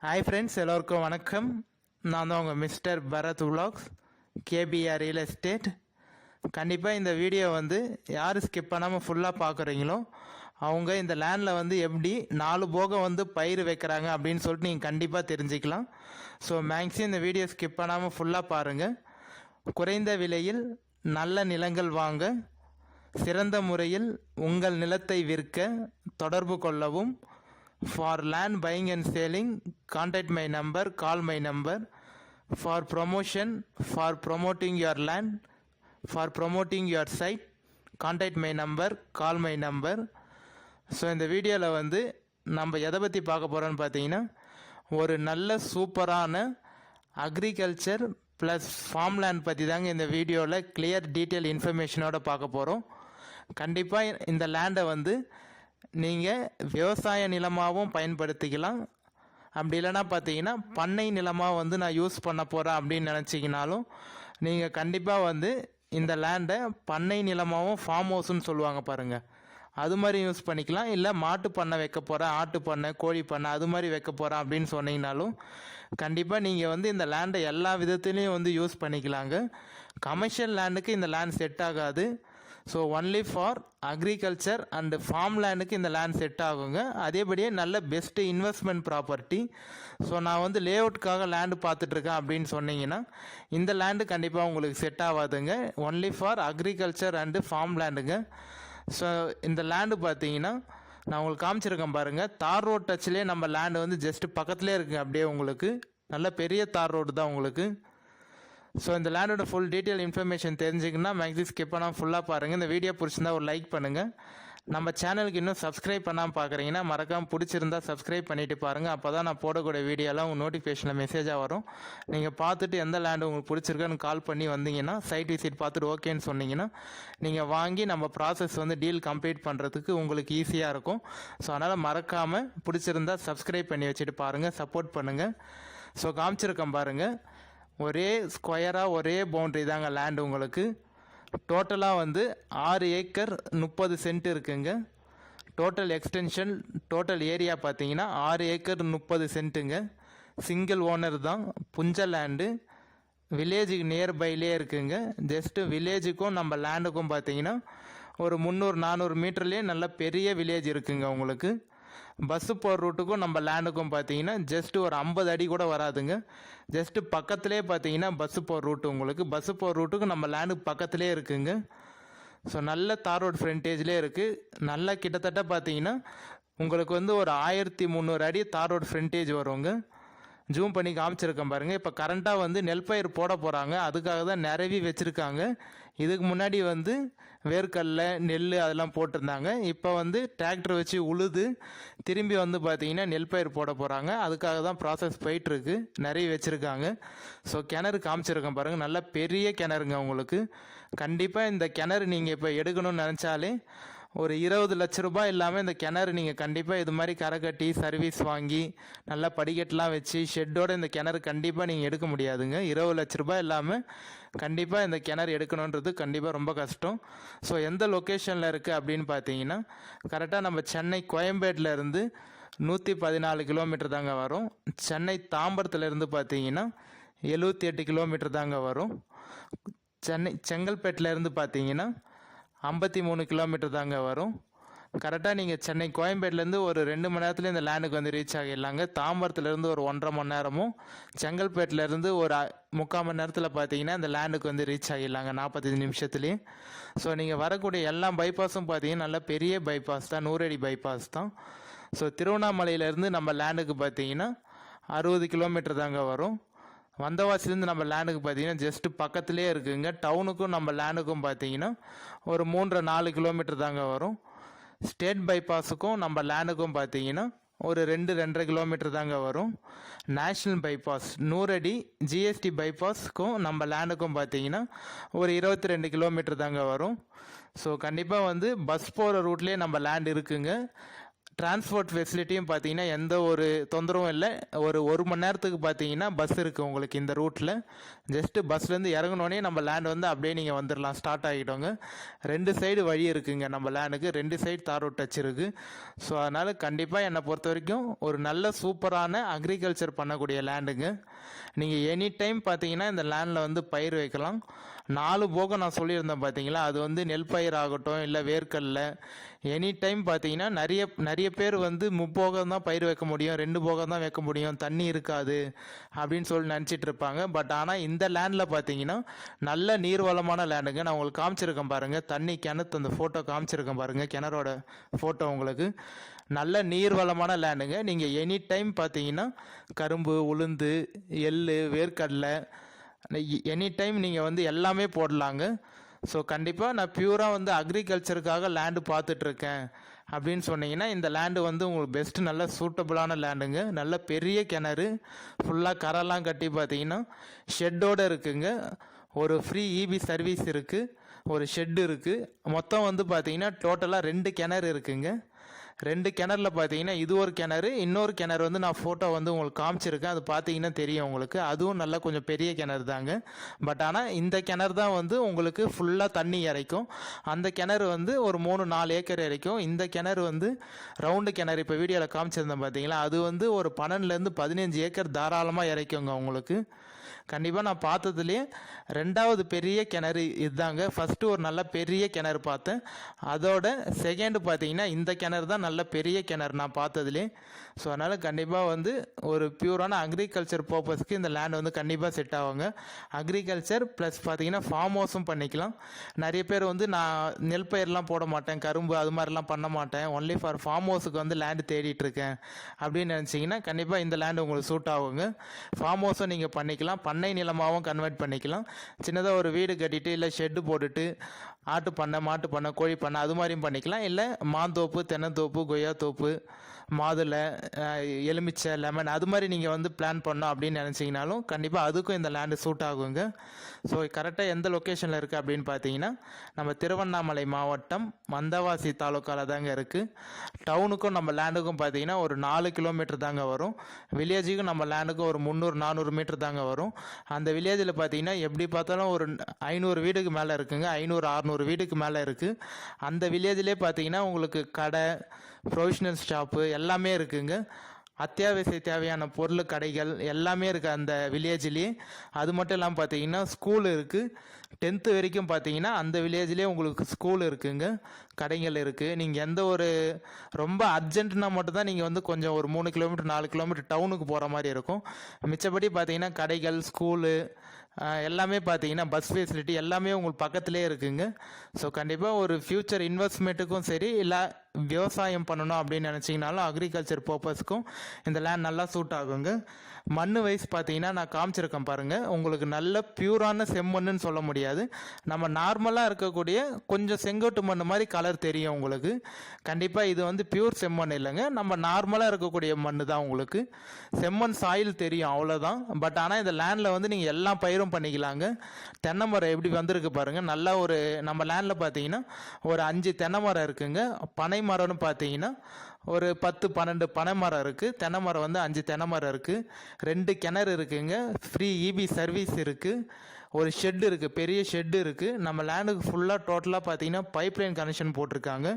Hi friends, எல்லோருக்கும் வணக்கம். நான் தான் உங்கள் mister Bharat vlogs, KPR real estate. கண்டிப்பாக இந்த வீடியோ யார் ஸ்கிப் பண்ணாமல் ஃபுல்லாக பார்க்குறீங்களோ அவங்க இந்த லேண்டில் எப்படி 4 போகம் பயிர் வைக்கிறாங்க அப்படின்னு சொல்லிட்டு நீங்கள் கண்டிப்பாக தெரிஞ்சுக்கலாம். ஸோ மேக்ஸிமம் இந்த வீடியோ ஸ்கிப் பண்ணாமல் ஃபுல்லாக பாருங்கள். குறைந்த விலையில் நல்ல நிலங்கள் வாங்க, சிறந்த முறையில் உங்கள் நிலத்தை விற்க தொடர்பு கொள்ளவும். For land buying and selling, contact my number, call my number. For promotion, for promoting your land, for promoting your site, contact my number, call my number. So இந்த வீடியோவில் நம்ம எதை பற்றி பார்க்க போகிறோன்னு பார்த்தீங்கன்னா, ஒரு நல்ல சூப்பரான அக்ரிகல்ச்சர் ப்ளஸ் ஃபார்ம் லேண்ட் பற்றி தாங்க இந்த வீடியோவில் கிளியர் டீட்டெயில் இன்ஃபர்மேஷனோட பார்க்க போகிறோம். கண்டிப்பாக இந்த லேண்டை நீங்கள் விவசாய நிலமாகவும் பயன்படுத்திக்கலாம். அப்படி இல்லைனா பார்த்தீங்கன்னா பண்ணை நிலமாக நான் யூஸ் பண்ண போகிறேன் அப்படின்னு நினச்சிங்கனாலும் நீங்கள் கண்டிப்பாக இந்த லேண்டை பண்ணை நிலமாகவும் ஃபார்ம் ஹவுஸ்ன்னு சொல்லுவாங்க பாருங்கள், அது மாதிரி யூஸ் பண்ணிக்கலாம். இல்லை மாட்டு பண்ணை வைக்க போகிறேன், ஆட்டு பண்ணை, கோழி பண்ணை அது மாதிரி வைக்க போகிறேன் அப்படின்னு சொன்னீங்கனாலும் கண்டிப்பாக நீங்கள் இந்த லேண்டை எல்லா விதத்துலேயும் யூஸ் பண்ணிக்கலாங்க. கமர்ஷியல் லேண்டுக்கு இந்த லேண்ட் செட் ஆகாது. So only for agriculture and farm லேண்டுக்கு இந்த லேண்ட் செட் ஆகுங்க. அதேபடியே நல்ல பெஸ்ட்டு இன்வெஸ்ட்மெண்ட் ப்ராப்பர்ட்டி. ஸோ நான் லே அவுட்காக லேண்டு பார்த்துட்ருக்கேன் அப்படின்னு சொன்னீங்கன்னா இந்த லேண்டு கண்டிப்பாக உங்களுக்கு செட் ஆகாதுங்க. Only for agriculture and farm லேண்டுங்க. ஸோ இந்த லேண்டு பார்த்தீங்கன்னா நான் உங்களுக்கு காமிச்சிருக்கேன் பாருங்கள், தார் ரோட் டச்சிலே நம்ம லேண்டு ஜஸ்ட்டு பக்கத்துலேயே இருக்குங்க. அப்படியே உங்களுக்கு நல்ல பெரிய தார் ரோடு தான் உங்களுக்கு. ஸோ இந்த லேண்டோட ஃபுல் டீட்டெயில் இன்ஃபர்மேஷன் தெரிஞ்சுக்கணுன்னா மேக்ஸிமம் ஸ்கிப் பண்ணாமல் ஃபுல்லாக பாருங்கள். இந்த வீடியோ பிடிச்சிருந்தா ஒரு லைக் பண்ணுங்கள். நம்ம சேனலுக்கு இன்னும் சப்ஸ்கிரைப் பண்ணாமல் பார்க்குறீங்கன்னா மறக்காமல் பிடிச்சிருந்தா சப்ஸ்கிரைப் பண்ணிவிட்டு பாருங்கள். அப்போ தான் நான் போடக்கூடிய வீடியோலாம் உங்கள் நோட்டிஃபிகேஷனில் மெசேஜாக வரும். நீங்கள் பார்த்துட்டு எந்த லேண்டு உங்களுக்கு பிடிச்சிருக்கான்னு கால் பண்ணி வந்தீங்கன்னா, சைட் விசிட் பார்த்துட்டு ஓகேன்னு சொன்னீங்கன்னா நீங்கள் வாங்கி நம்ம ப்ராசஸ் டீல் கம்ப்ளீட் பண்ணுறதுக்கு உங்களுக்கு ஈஸியாக இருக்கும். ஸோ அதனால் மறக்காமல் பிடிச்சிருந்தா சப்ஸ்கிரைப் பண்ணி வச்சுட்டு பாருங்கள், சப்போர்ட் பண்ணுங்கள். ஸோ காமிச்சிருக்கேன் பாருங்கள், ஒரே ஸ்கொயராக ஒரே பவுண்ட்ரி தாங்க லேண்டு உங்களுக்கு. டோட்டலாக 6 ஏக்கர் 30 சென்ட் இருக்குங்க. டோட்டல் எக்ஸ்டென்ஷன் டோட்டல் ஏரியா பார்த்தீங்கன்னா 6 ஏக்கர் 30 சென்ட்டுங்க. சிங்கிள் ஓனர் தான், புஞ்ச லேண்டு. வில்லேஜுக்கு நியர்பைலே இருக்குங்க. ஜஸ்ட்டு வில்லேஜுக்கும் நம்ம லேண்டுக்கும் பார்த்தீங்கன்னா ஒரு 300-400 மீட்டர்லேயே நல்ல பெரிய வில்லேஜ் இருக்குங்க உங்களுக்கு. பஸ்ஸு போகிற ரூட்டுக்கும் நம்ம லேண்டுக்கும் பார்த்தீங்கன்னா ஜஸ்ட்டு ஒரு 50 அடி கூட வராதுங்க. ஜஸ்ட்டு பக்கத்துலேயே பார்த்தீங்கன்னா பஸ்ஸு போகிற ரூட்டு உங்களுக்கு. பஸ்ஸு போகிற ரூட்டுக்கு நம்ம லேண்டுக்கு பக்கத்துலேயே இருக்குங்க. ஸோ நல்ல தார் ரோடு ஃப்ரண்டேஜ்லேயே இருக்குது. நல்லா கிட்டத்தட்ட பார்த்தீங்கன்னா உங்களுக்கு ஒரு 1300 அடி தார் ரோடு ஃப்ரண்டேஜ் வருங்க. ஜூம் பண்ணி காமிச்சிருக்கேன் பாருங்கள். இப்போ கரண்ட்டாக நெல் பயிர் போட போகிறாங்க, அதுக்காக தான் நிறவி வச்சுருக்காங்க. இதுக்கு முன்னாடி வேர்க்கடல நெல் அதெல்லாம் போட்டிருந்தாங்க. இப்போ டிராக்டர் வச்சு உழுது திரும்பி பார்த்தீங்கன்னா நெல் பயிர் போட போகிறாங்க. அதுக்காக தான் ப்ராசஸ் போயிட்டுருக்கு, நிறைய வச்சுருக்காங்க. ஸோ கிணறு காமிச்சிருக்கேன் பாருங்கள், நல்ல பெரிய கிணறுங்க உங்களுக்கு. கண்டிப்பாக இந்த கிணறு நீங்கள் இப்போ எடுக்கணும்னு நினச்சாலே ஒரு 20 லட்ச ரூபாய் இல்லாமல் இந்த கிணறு நீங்கள் கண்டிப்பாக இது மாதிரி கரை கட்டி சர்வீஸ் வாங்கி நல்லா படிக்கட்டெலாம் வச்சு ஷெட்டோடு இந்த கிணறு கண்டிப்பாக நீங்கள் எடுக்க முடியாதுங்க. 20 லட்ச ரூபாய் இல்லாமல் கண்டிப்பாக இந்த கிணறு எடுக்கணுன்றது கண்டிப்பாக ரொம்ப கஷ்டம். ஸோ எந்த லொக்கேஷனில் இருக்குது அப்படின்னு பார்த்தீங்கன்னா, கரெக்டாக நம்ம சென்னை கோயம்பேட்டில் இருந்து 114 கிலோமீட்டர் தாங்க வரும். சென்னை தாம்பரத்துலேருந்து பார்த்தீங்கன்னா 78 கிலோமீட்டர் தாங்க வரும். சென்னை செங்கல்பேட்டிலேருந்து பார்த்தீங்கன்னா 53 கிலோமீட்டர் தாங்க வரும். கரெக்டாக நீங்கள் சென்னை கோயம்பேட்டிலேருந்து ஒரு 2 மணி நேரத்தில் இந்த லேண்டுக்கு ரீச் ஆகிடலாங்க. தாம்பரத்துலேருந்து ஒரு 1.5 மணி நேரமும், செங்கல்பேட்டிலேருந்து ஒரு 3/4 மணி நேரத்தில் பார்த்தீங்கன்னா இந்த லேண்டுக்கு ரீச் ஆகிடலாங்க 45 நிமிஷத்துலேயே. ஸோ நீங்கள் வரக்கூடிய எல்லா பைபாஸும் பார்த்தீங்கன்னா நல்ல பெரிய பைபாஸ் தான், 100 அடி பைபாஸ் தான். ஸோ திருவண்ணாமலையிலேருந்து நம்ம லேண்டுக்கு பார்த்தீங்கன்னா 60 கிலோமீட்டர் தாங்க வரும். வந்தவாசிலேருந்து நம்ம லேண்டுக்கு பார்த்தீங்கன்னா ஜஸ்ட்டு பக்கத்துலேயே இருக்குங்க. டவுனுக்கும் நம்ம லேண்டுக்கும் பார்த்தீங்கன்னா ஒரு 3-4 கிலோமீட்டர் தாங்க வரும். ஸ்டேட் பைபாஸுக்கும் நம்ம லேண்டுக்கும் பார்த்தீங்கன்னா ஒரு 2-2.5 கிலோமீட்டர் தாங்க வரும். நேஷ்னல் பைபாஸ் 100 அடி ஜிஎஸ்டி பைபாஸ்க்கும் நம்ம லேண்டுக்கும் பார்த்தீங்கன்னா ஒரு 22 கிலோமீட்டர் தாங்க வரும். ஸோ கண்டிப்பாக பஸ் போகிற ரூட்லேயே நம்ம லேண்ட் இருக்குங்க. டிரான்ஸ்போர்ட் ஃபெசிலிட்டியும் பார்த்தீங்கன்னா எந்த ஒரு தொந்தரவும் இல்லை. ஒரு மணி நேரத்துக்கு பார்த்தீங்கன்னா பஸ் இருக்குது உங்களுக்கு இந்த ரூட்டில். ஜஸ்ட்டு பஸ்லேருந்து இறங்கினோடனே நம்ம லேண்ட் வந்து அப்படியே நீங்கள் வந்துடலாம், ஸ்டார்ட் ஆகிட்டோங்க. 2 சைடு வழி இருக்குங்க நம்ம லேண்டுக்கு, 2 சைடு தார் ரோட் டச் இருக்குது. ஸோ அதனால் கண்டிப்பாக என்னை பொறுத்த வரைக்கும் ஒரு நல்ல சூப்பரான அக்ரிகல்ச்சர் பண்ணக்கூடிய லேண்டுங்க. நீங்கள் எனி டைம் பார்த்தீங்கன்னா இந்த லேண்டில் வந்து பயிர் வைக்கலாம். 4 போகம் நான் சொல்லியிருந்தேன் பார்த்தீங்களா, அது வந்து நெல் பயிர் ஆகட்டும் இல்லை வேர்க்கடல, எனி டைம் பார்த்தீங்கன்னா நிறைய பேர் வந்து 3 போகம் தான் பயிர் வைக்க முடியும், 2 போகம் தான் வைக்க முடியும், தண்ணி இருக்காது அப்படின்னு சொல்லி நினச்சிட்டு இருப்பாங்க. பட் ஆனால் இந்த லேண்டில் பார்த்தீங்கன்னா நல்ல நீர்வளமான லேண்டுங்க. நான் உங்களுக்கு காமிச்சிருக்கேன் பாருங்கள், தண்ணி கிணத்து அந்த ஃபோட்டோ காமிச்சிருக்கேன் பாருங்கள், கிணறோட ஃபோட்டோ உங்களுக்கு. நல்ல நீர்வளமான லேண்டுங்க. நீங்கள் எனி டைம் பார்த்தீங்கன்னா கரும்பு, உளுந்து, எள்ளு, வேர்க்கடலை எனி டைம் நீங்கள் வந்து எல்லாமே போடலாங்க. ஸோ கண்டிப்பாக நான் பியூராக வந்து அக்ரிகல்ச்சருக்காக லேண்டு பார்த்துட்ருக்கேன் அப்படின்னு சொன்னீங்கன்னா இந்த லேண்டு வந்து உங்களுக்கு பெஸ்ட்டு, நல்ல சூட்டபுளான லேண்டுங்க. நல்ல பெரிய கிணறு, ஃபுல்லாக கரெல்லாம் கட்டி பார்த்தீங்கன்னா ஷெட்டோடு இருக்குங்க. ஒரு ஃப்ரீ இபி சர்வீஸ் இருக்குது, ஒரு ஷெட்டு இருக்குது. மொத்தம் வந்து பார்த்தீங்கன்னா டோட்டலாக 2 கிணறு இருக்குங்க. 2 கிணறுல பார்த்தீங்கன்னா இது ஒரு கிணறு, இன்னொரு கிணறு வந்து நான் ஃபோட்டோ வந்து உங்களுக்கு காமிச்சிருக்கேன், அது பார்த்தீங்கன்னா தெரியும் உங்களுக்கு. அதுவும் நல்லா கொஞ்சம் பெரிய கிணறு தாங்க. பட் ஆனால் இந்த கிணறு தான் வந்து உங்களுக்கு ஃபுல்லாக தண்ணி இறைக்கும். அந்த கிணறு வந்து ஒரு 3-4 ஏக்கர் இறைக்கும். இந்த கிணறு வந்து ரவுண்டு கிணறு, இப்போ வீடியோவில் காமிச்சிருந்தேன் பார்த்தீங்களா, அது வந்து ஒரு 12-15 ஏக்கர் தாராளமாக இறைக்குங்க உங்களுக்கு. கண்டிப்பாக நான் பார்த்ததுலேயே 2வது பெரிய கிணறு இதுதாங்க. ஃபஸ்ட்டு ஒரு நல்ல பெரிய கிணறு பார்த்தேன், அதோட செகண்டு பார்த்தீங்கன்னா இந்த கிணறு தான் நல்ல பெரிய கிணறு நான் பார்த்ததுலேயே. ஸோ அதனால் கண்டிப்பாக வந்து ஒரு பியூரான அக்ரிகல்ச்சர் பர்பஸ்க்கு இந்த லேண்ட் வந்து கண்டிப்பாக செட் ஆகுங்க. அக்ரிகல்ச்சர் ப்ளஸ் பார்த்தீங்கன்னா ஃபார்ம் ஹவுஸும் பண்ணிக்கலாம். நிறைய பேர் வந்து நான் நெல் பயிரெலாம் போட மாட்டேன், கரும்பு அது மாதிரிலாம் பண்ண மாட்டேன், ஒன்லி ஃபார் ஃபார்ம் ஹவுஸுக்கு வந்து லேண்டு தேடிட்டு இருக்கேன் அப்படின்னு நினச்சிங்கன்னா கண்டிப்பாக இந்த லேண்டு உங்களுக்கு சூட் ஆகுங்க. ஃபார்ம் ஹவுஸும் நீங்கள் பண்ணிக்கலாம், பண்ணை நிலமாகவும் கன்வெர்ட் பண்ணிக்கலாம். சின்னதாக ஒரு வீடு கட்டிட்டு இல்லை ஷெட்டு போட்டுட்டு ஆட்டு பண்ணை, மாட்டு பண்ணை, கோழி பண்ணை அது மாதிரியும் பண்ணிக்கலாம். இல்லை மாந்தோப்பு, தென்னந்தோப்பு, கொய்யா தோப்பு, மாதுளை, எலுமிச்சை, லெமன் அது மாதிரி நீங்கள் வந்து பிளான் பண்ணோம் அப்படின்னு நினச்சிங்கனாலும் கண்டிப்பாக அதுக்கும் இந்த லேண்டு சூட் ஆகுங்க. ஸோ கரெக்டாக எந்த லொக்கேஷனில் இருக்குது அப்படின்னு பார்த்தீங்கன்னா நம்ம திருவண்ணாமலை மாவட்டம் மந்தவாசி தாலுக்காவில் தாங்க இருக்குது. டவுனுக்கும் நம்ம லேண்டுக்கும் பார்த்தீங்கன்னா ஒரு 4 கிலோமீட்டர் தாங்க வரும். வில்லேஜுக்கும் நம்ம லேண்டுக்கும் ஒரு 300-400 மீட்டர் தாங்க வரும். அந்த வில்லேஜில் பார்த்தீங்கன்னா எப்படி பார்த்தாலும் ஒரு 500 வீடுக்கு மேலே இருக்குங்க, 500-600 வீடுக்கு மேலே இருக்குது. அந்த வில்லேஜிலே பார்த்தீங்கன்னா உங்களுக்கு கடை, ப்ரொவிஷனல் ஷாப்பு எல்லாமே இருக்குங்க. அத்தியாவசிய தேவையான பொருள் கடைகள் எல்லாமே இருக்குது அந்த வில்லேஜ்லேயே. அது மட்டும் இல்லாமல் பார்த்தீங்கன்னா ஸ்கூல் இருக்குது. 10th வரைக்கும் பார்த்தீங்கன்னா அந்த வில்லேஜ்லேயே உங்களுக்கு ஸ்கூல் இருக்குங்க, கடைகள் இருக்குது. நீங்கள் எந்த ஒரு ரொம்ப அர்ஜென்ட்னா மட்டும்தான் நீங்கள் வந்து கொஞ்சம் ஒரு 3 கிலோமீட்டர் 4 கிலோமீட்டர் டவுனுக்கு போகிற மாதிரி இருக்கும். மிச்சப்படி பார்த்தீங்கன்னா கடைகள், ஸ்கூலு எல்லாமே பார்த்தீங்கன்னா பஸ் ஃபெசிலிட்டி எல்லாமே உங்களுக்கு பக்கத்துலேயே இருக்குங்க. ஸோ கண்டிப்பாக ஒரு ஃப்யூச்சர் இன்வெஸ்ட்மெண்ட்டுக்கும் சரி, இல்லை விவசாயம் பண்ணணும் அப்படின்னு நினச்சிங்கனாலும் அக்ரிகல்ச்சர் பர்பஸ்க்கும் இந்த லேண்ட் நல்லா சூட் ஆகுங்க. மண் வைஸ் பார்த்தீங்கன்னா நான் காமிச்சிருக்கேன் பாருங்கள், உங்களுக்கு நல்ல பியூரான செம்மண்ணுன்னு சொல்ல முடியாது, நம்ம நார்மலாக இருக்கக்கூடிய கொஞ்சம் செங்கோட்டு மண் மாதிரி கலர் தெரியும் உங்களுக்கு. கண்டிப்பாக இது வந்து பியூர் செம்மண் இல்லைங்க, நம்ம நார்மலாக இருக்கக்கூடிய மண் தான் உங்களுக்கு. செம்மண் சாயில் தெரியும் அவ்வளோதான். பட் ஆனால் இந்த லேண்டில் வந்து நீங்கள் எல்லா பயிரும் பண்ணிக்கலாங்க. தென்னை மரம் எப்படி வந்திருக்கு பாருங்கள், நல்லா ஒரு நம்ம லேண்டில் பார்த்தீங்கன்னா ஒரு 5 தென்னை மரம் இருக்குங்க. பனை மரம்னு பார்த்தீங்கன்னா ஒரு 10-12 பனை மரம் இருக்குது. தென்னை மரம் வந்து 5 தென்னை மரம் இருக்குது. 2 கிணறு இருக்குங்க. ஃப்ரீ இபி சர்வீஸ் இருக்குது. ஒரு ஷெட்டு இருக்குது, பெரிய ஷெட்டு இருக்குது. நம்ம லேண்டுக்கு ஃபுல்லாக டோட்டலாக பார்த்தீங்கன்னா பைப் லைன் கனெக்ஷன் போட்டிருக்காங்க.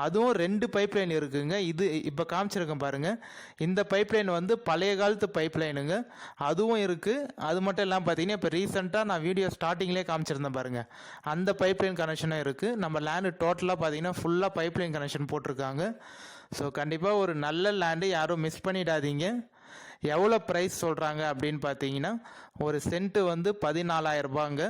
அதுவும் 2 பைப் லைன் இருக்குங்க. இது இப்போ காமிச்சிருக்கேன் பாருங்கள், இந்த பைப் லைன் வந்து பழைய காலத்து பைப் லைனுங்க, அதுவும் இருக்குது. அது மட்டும் இல்லாமல் பார்த்தீங்கன்னா இப்போ ரீசெண்டாக நான் வீடியோ ஸ்டார்டிங்லேயே காமிச்சிருந்தேன் பாருங்கள், அந்த பைப் லைன் கனெக்ஷனும் இருக்குது. நம்ம லேண்டு டோட்டலாக பார்த்தீங்கன்னா ஃபுல்லாக பைப் லைன் கனெக்ஷன் போட்டிருக்காங்க. ஸோ கண்டிப்பாக ஒரு நல்ல லேண்டு, யாரும் மிஸ் பண்ணிடாதீங்க. எவ்வளோ ப்ரைஸ் சொல்கிறாங்க அப்படின்னு பார்த்தீங்கன்னா ஒரு சென்ட்டு வந்து 14,000 ரூபாங்க,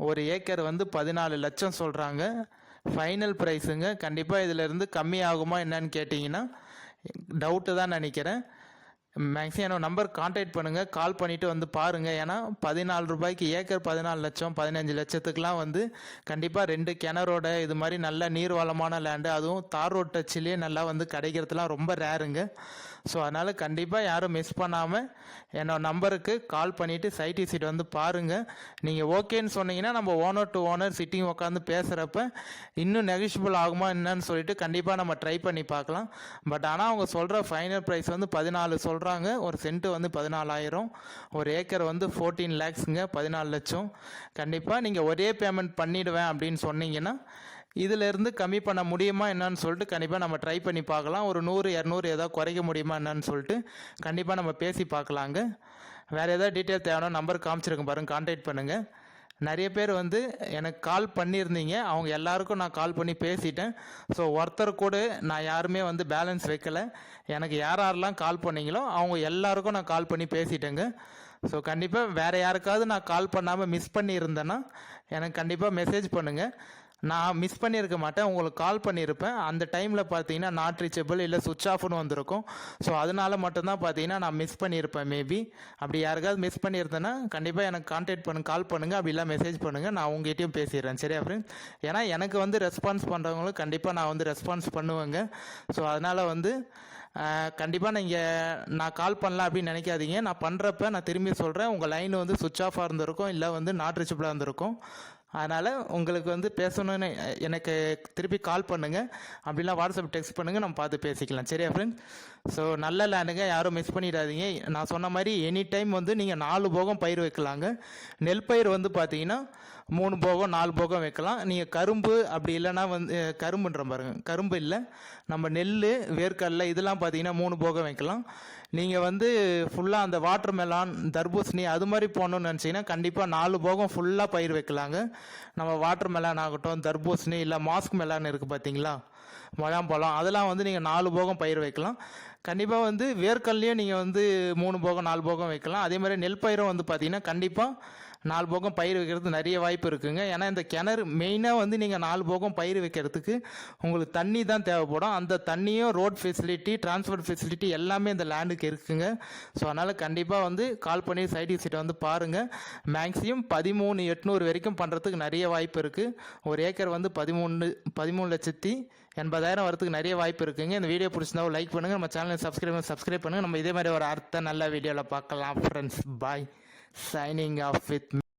ஒரு ஏக்கர் வந்து 14 லட்சம் சொல்கிறாங்க. ஃபைனல் ப்ரைஸுங்க. கண்டிப்பாக இதிலேருந்து கம்மி ஆகுமா என்னன்னு கேட்டிங்கன்னா டவுட்டு தான் நினைக்கிறேன். மேக்ஸிமம் என்னோட நம்பர் கான்டாக்ட் பண்ணுங்கள், கால் பண்ணிவிட்டு வந்து பாருங்கள். ஏன்னா 14 ரூபாய்க்கு ஏக்கர் 14 லட்சம் 15 லட்சத்துக்குலாம் வந்து கண்டிப்பாக 2 கிணறோட இது மாதிரி நல்ல நீர் வளமான லேண்டு, அதுவும் தார் ரோட் டச்சிலே நல்லா வந்து கிடைக்கிறதுலாம் ரொம்ப ரேருங்க. ஸோ அதனால் கண்டிப்பாக யாரும் மிஸ் பண்ணாமல் என்னோட நம்பருக்கு கால் பண்ணிவிட்டு சைட் விசிட் வந்து பாருங்கள். நீங்கள் ஓகேன்னு சொன்னீங்கன்னா நம்ம ஓனர் டு ஓனர் சிட்டிங் உட்காந்து பேசுகிறப்ப இன்னும் நெகிஷியபிள் ஆகுமா என்னன்னு சொல்லிட்டு கண்டிப்பாக நம்ம ட்ரை பண்ணி பார்க்கலாம். பட் ஆனால் அவங்க சொல்கிற ஃபைனல் ப்ரைஸ் வந்து 14 சொல்கிறாங்க. ஒரு சென்ட்டு வந்து 14,000, ஒரு ஏக்கர் வந்து 14 lakhsங்க, 14 லட்சம். கண்டிப்பாக நீங்கள் ஒரே பேமெண்ட் பண்ணிவிடுவேன் அப்படின்னு சொன்னீங்கன்னா இதிலேருந்து கம்மி பண்ண முடியுமா என்னன்னு சொல்லிட்டு கண்டிப்பாக நம்ம ட்ரை பண்ணி பார்க்கலாம். ஒரு 100 200 ஏதாவது குறைக்க முடியுமா என்னன்னு சொல்லிட்டு கண்டிப்பாக நம்ம பேசி பார்க்கலாங்க. வேறு ஏதாவது டீட்டெயில் தேவைன்னா நம்பர் காமிச்சிருக்கேன் பாருங்கள், கான்டாக்ட் பண்ணுங்கள். நிறைய பேர் வந்து எனக்கு கால் பண்ணியிருந்தீங்க, அவங்க எல்லாருக்கும் நான் கால் பண்ணி பேசிட்டேன். ஸோ ஒருத்தர் கூட நான் யாருமே வந்து பேலன்ஸ் வைக்கலை. எனக்கு யாரெல்லாம் கால் பண்ணீங்களோ அவங்க எல்லாருக்கும் நான் கால் பண்ணி பேசிட்டேங்க. ஸோ கண்டிப்பாக வேறு யாருக்காவது நான் கால் பண்ணாமல் மிஸ் பண்ணியிருந்தேன்னா எனக்கு கண்டிப்பாக மெசேஜ் பண்ணுங்கள். நான் மிஸ் பண்ணியிருக்க மாட்டேன், உங்களுக்கு கால் பண்ணியிருப்பேன். அந்த டைமில் பார்த்தீங்கன்னா நாட் ரீச்சபிள் இல்லை சுவிட்ச் ஆஃப்னு வந்திருக்கும். ஸோ அதனால மட்டும்தான் பார்த்தீங்கன்னா நான் மிஸ் பண்ணியிருப்பேன். மேபி அப்படி யாருக்காவது மிஸ் பண்ணியிருந்தேன்னா கண்டிப்பாக எனக்கு கான்டாக்ட் பண்ணுங்க, கால் பண்ணுங்கள், அப்படி இல்லை மெசேஜ் பண்ணுங்கள், நான் உங்ககிட்டயும் பேசிடுறேன். சரியா ஃப்ரெண்ட்ஸ்? ஏன்னா எனக்கு வந்து ரெஸ்பான்ஸ் பண்ணுறவங்களும் கண்டிப்பாக நான் வந்து ரெஸ்பான்ஸ் பண்ணுவேங்க. ஸோ அதனால் வந்து கண்டிப்பாக நான் கால் பண்ணலாம் அப்படின்னு நினைக்காதீங்க. நான் பண்ணுறப்ப நான் திரும்பி சொல்கிறேன், உங்கள் லைன் வந்து சுவிட்ச் ஆஃபாக இருந்திருக்கும், இல்லை வந்து நாட் ரீச்சபிளாக இருந்திருக்கும். அதனால் உங்களுக்கு வந்து பேசணுன்னு எனக்கு திருப்பி கால் பண்ணுங்கள், அப்படிலாம் வாட்ஸ்அப் டெக்ஸ்ட் பண்ணுங்கள், நம்ம பார்த்து பேசிக்கலாம். சரியா ஃப்ரெண்ட்ஸ்? ஸோ நல்ல லேண்டுங்க, யாரும் மிஸ் பண்ணிடாதீங்க. நான் சொன்ன மாதிரி எனி டைம் வந்து நீங்கள் 4 போகம் பயிர் வைக்கலாங்க. நெல் பயிர் வந்து பார்த்தீங்கன்னா 3 போகம் 4 போகம் வைக்கலாம். நீங்கள் கரும்பு அப்படி இல்லைன்னா வந்து கரும்புன்ற பாருங்க, கரும்பு இல்லை, நம்ம நெல் வேர்க்கடலை இதெல்லாம் பார்த்தீங்கன்னா 3 போகம் வைக்கலாம். நீங்கள் வந்து ஃபுல்லாக அந்த வாட்டர் மெலான் தர்பூசணி அது மாதிரி போகணுன்னு நினச்சிங்கன்னா கண்டிப்பாக 4 போகம் ஃபுல்லாக பயிர் வைக்கலாங்க. நம்ம வாட்டர் மெலான் ஆகட்டும், தர்பூசணி இல்லை மாஸ்க் மெலான் இருக்குது பார்த்தீங்களா, முழாம்பழம், அதெல்லாம் வந்து நீங்கள் 4 போகம் பயிர் வைக்கலாம். கண்டிப்பாக வந்து வேர்க்கல்லையும் நீங்கள் வந்து 3 போகம் 4 போகம் வைக்கலாம். அதே மாதிரி நெல் பயிரும் வந்து பார்த்தீங்கன்னா கண்டிப்பாக 4 போகம் பயிர் வைக்கிறது நிறைய வாய்ப்பு இருக்குங்க. ஏன்னா இந்த கிணறு மெயினாக வந்து நீங்கள் 4 போகம் பயிர் வைக்கிறதுக்கு உங்களுக்கு தண்ணி தான் தேவைப்படும். அந்த தண்ணியும் ரோட் ஃபெசிலிட்டி, டிரான்ஸ்போர்ட் ஃபெசிலிட்டி எல்லாமே இந்த லேண்டுக்கு இருக்குங்க. ஸோ அதனால் கண்டிப்பாக வந்து கால் பண்ணி சைட் விசிட் வந்து பாருங்கள். மேக்ஸிமம் 13,800 வரைக்கும் பண்ணுறதுக்கு நிறைய வாய்ப்பு இருக்குது. ஒரு ஏக்கர் வந்து 13,80,000 வரதுக்கு நிறைய வாய்ப்பு இருக்குங்க. இந்த வீடியோ பிடிச்சிருந்தா லைக் பண்ணுங்கள், நம்ம சேனலை சப்ஸ்கிரைப் பண்ணுங்கள். நம்ம இதே மாதிரி ஒரு நல்ல வீடியோவில் பார்க்கலாம் friends. Bye. Signing off with